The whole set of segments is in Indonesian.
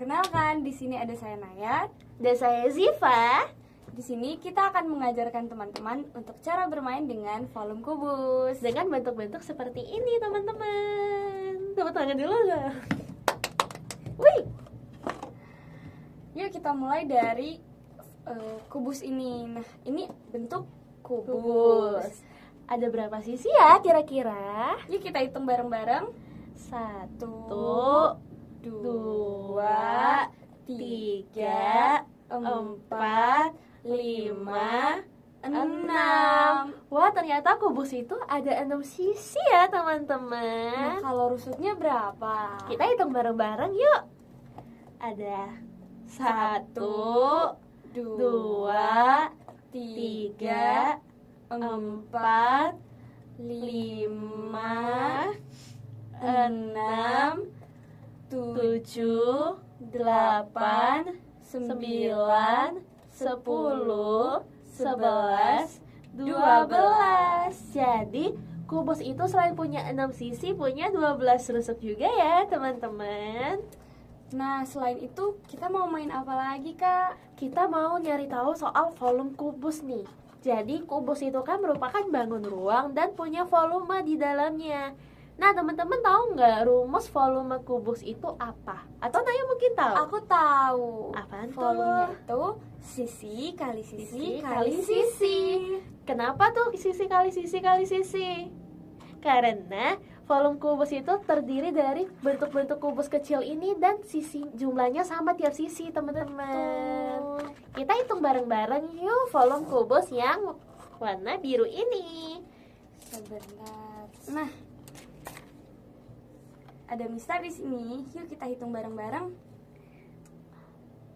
Perkenalkan, di sini ada saya Naya. Dan saya Ziva. Di sini kita akan mengajarkan teman-teman untuk cara bermain dengan volume kubus. Dengan bentuk-bentuk seperti ini, teman-teman. Tepuk tangan dulu lah. Wih. Yuk kita mulai dari kubus ini. Nah, ini bentuk kubus. Ada berapa sisi ya kira-kira? Yuk kita hitung bareng-bareng. 1, 2, 3, 4, 5, 6. Wah, ternyata kubus itu ada 6 sisi ya, Nah, teman-teman. kalau rusutnya berapa? Kita hitung bareng-bareng yuk. Ada 1, 2, 3, 4, 5, 6, 7, 8, 9, 10, 11, 12. Jadi kubus itu selain punya 6 sisi, punya 12 rusuk juga ya, teman-teman. Nah, selain itu kita mau main apa lagi, Kak? Kita mau nyari tahu soal volume kubus nih. Jadi kubus itu kan merupakan bangun ruang dan punya volume di dalamnya. Nah, teman-teman tahu nggak rumus volume kubus itu apa? Atau Naya mungkin tahu? Aku tahu. Apaan tuh? Volumenya itu sisi kali sisi Sisi kali kali sisi. Kenapa tuh sisi kali sisi kali sisi? Karena volume kubus itu terdiri dari bentuk-bentuk kubus kecil ini dan sisi jumlahnya sama tiap sisi, teman-teman. Kita hitung bareng-bareng yuk volume kubus yang warna biru ini. Sebentar. Nah, ada Mister di sini. Yuk kita hitung bareng-bareng.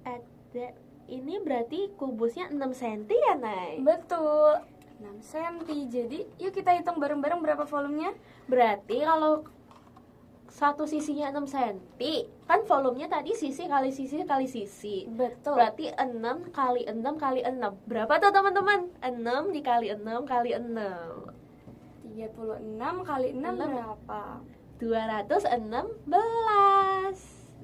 Ada, ini berarti kubusnya 6 cm ya, Nay? Betul. 6 cm. Jadi, yuk kita hitung bareng-bareng berapa volumenya? Berarti kalau satu sisinya 6 cm, kan volumenya tadi sisi kali sisi kali sisi. Betul. Berarti 6 kali 6 kali 6. Berapa tuh, teman-teman? 6 dikali 6 kali 6. 36 kali 6 berapa? 216.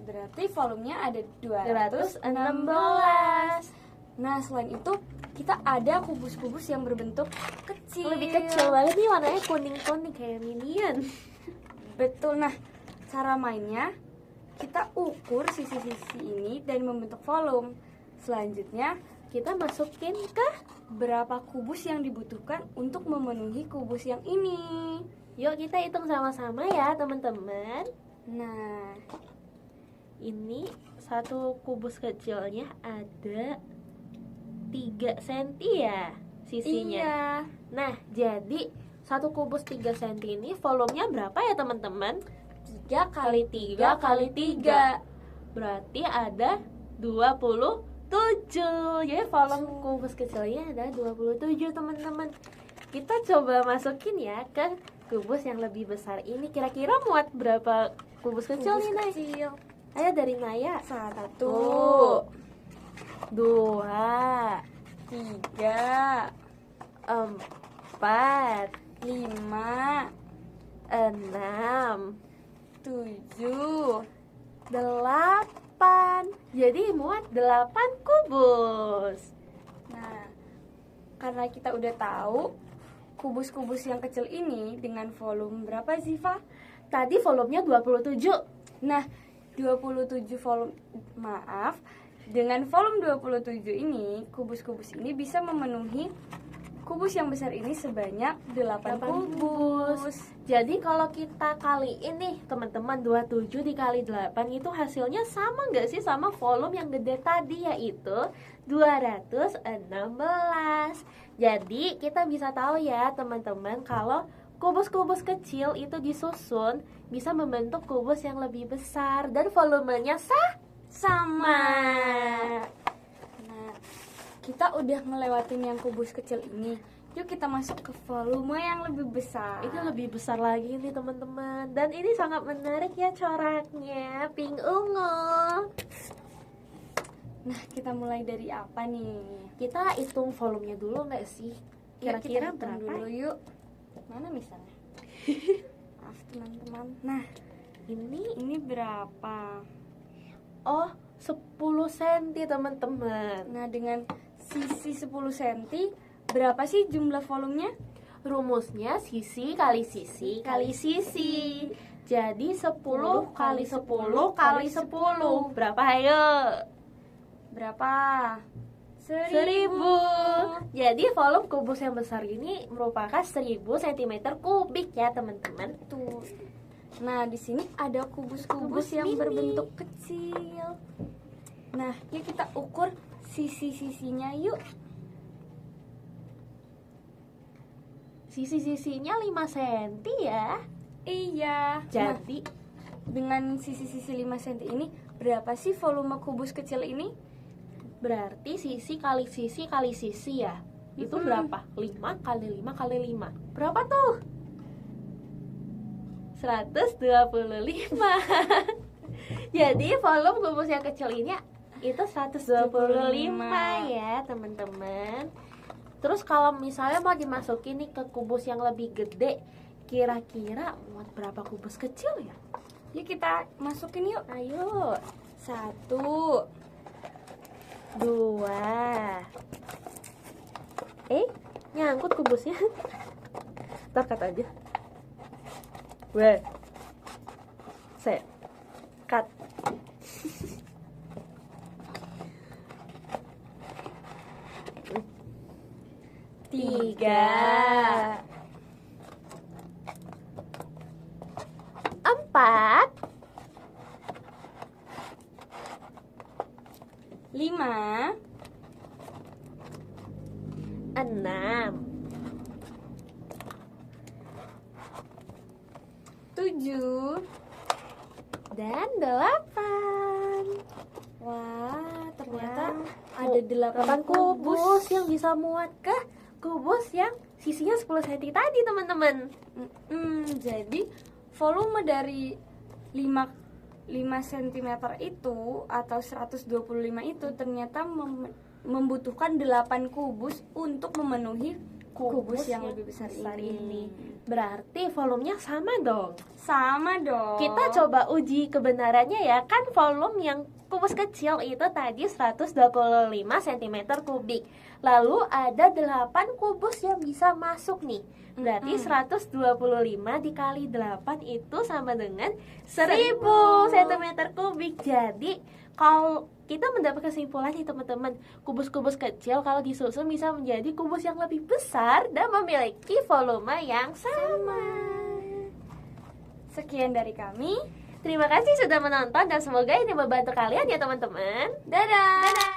Berarti volumenya ada 216. 216. Nah, selain itu kita ada kubus-kubus yang berbentuk kecil. Lebih kecil banget nih, warnanya kuning-kuning kayak minion. Betul. Nah, cara mainnya kita ukur sisi-sisi ini dan membentuk volume. Selanjutnya Kita masukin ke, berapa kubus yang dibutuhkan untuk memenuhi kubus yang ini. yuk kita hitung sama-sama ya, teman-teman. Nah, Ini satu kubus kecilnya ada 3 cm ya sisinya. iya. Nah, jadi satu kubus 3 cm ini volumenya berapa ya, teman-teman? 3 kali 3 kali 3. Berarti ada 27. Jadi volume kubus kecilnya ada 27, teman-teman. Kita coba masukin ya ke kubus yang lebih besar ini. Kira-kira muat berapa kubus kecil nih, Nay? kecil. Ayo dari Naya. 1, 2, 3, 4, 5, 6, 7. 8. Jadi muat 8 kubus. Nah, karena kita udah tahu kubus-kubus yang kecil ini dengan volume berapa, Ziva? Tadi volumenya 27. Nah, 27 volume, maaf, dengan volume 27 ini, kubus-kubus ini bisa memenuhi kubus yang besar ini sebanyak 8 kubus. Jadi kalau kita kali ini, teman-teman, 27 dikali 8 itu hasilnya sama nggak sih sama volume yang gede tadi, yaitu 216. Jadi kita bisa tahu ya, teman-teman, kalau kubus-kubus kecil itu disusun bisa membentuk kubus yang lebih besar dan volumenya sama. Nah, kita udah ngelewatin yang kubus kecil ini. Yuk kita masuk ke volume yang lebih besar. Itu lebih besar lagi nih, teman-teman. Dan ini sangat menarik ya coraknya, pink ungu. Nah, kita mulai dari apa nih? Kita hitung volumenya dulu nggak sih? Yuk, Kira-kira kita hitung berapa? dulu yuk. Mana misalnya? Maaf teman-teman. Nah, Ini ini berapa? oh 10 cm teman-teman. Nah, dengan sisi 10 cm, berapa sih jumlah volumenya? Rumusnya sisi kali sisi kali sisi. Jadi 10 kali 10 kali 10. Berapa ayo? Berapa? 1000. Jadi volume kubus yang besar ini merupakan 1000 cm kubik ya teman-teman. Tuh. Nah, di sini ada kubus-kubus Kubus yang mini. berbentuk kecil. Nah, yuk kita ukur sisi-sisinya yuk. Sisi-sisinya 5 cm ya. Iya. Nah, Jadi dengan sisi-sisi 5 cm ini, berapa sih volume kubus kecil ini? berarti sisi kali sisi kali sisi ya. Itu berapa? 5 kali 5 kali 5. Berapa tuh? 125. Jadi volume kubus yang kecil ini itu 125 ya teman-teman. Terus kalau misalnya mau dimasukin nih ke kubus yang lebih gede, kira-kira muat berapa kubus kecil ya? Yuk kita masukin yuk. Ayo. 1, 2. Nyangkut kubusnya. Cut aja. Weh. Set. Cut. tiga, 4. 5, 6. 7. Dan 8. Wah, ternyata Wah, ada 8 kubus yang bisa muat ke kubus yang sisinya 10 cm tadi teman-teman. Jadi volume dari 5 cm itu atau 125 itu ternyata membutuhkan 8 kubus untuk memenuhi kubus yang lebih besar ini. Berarti volumenya sama dong. Sama dong. Kita coba uji kebenarannya ya. Kan volume yang kubus kecil itu tadi 125 cm kubik. Lalu ada 8 kubus yang bisa masuk nih. Berarti 125 dikali 8 itu sama dengan 1000 cm kubik. Jadi kalau kita mendapat kesimpulan nih teman-teman, kubus-kubus kecil kalau disusun bisa menjadi kubus yang lebih besar dan memiliki volume yang sama. Sekian dari kami. Terima kasih sudah menonton dan semoga ini membantu kalian ya teman-teman. Dadah. Dadah.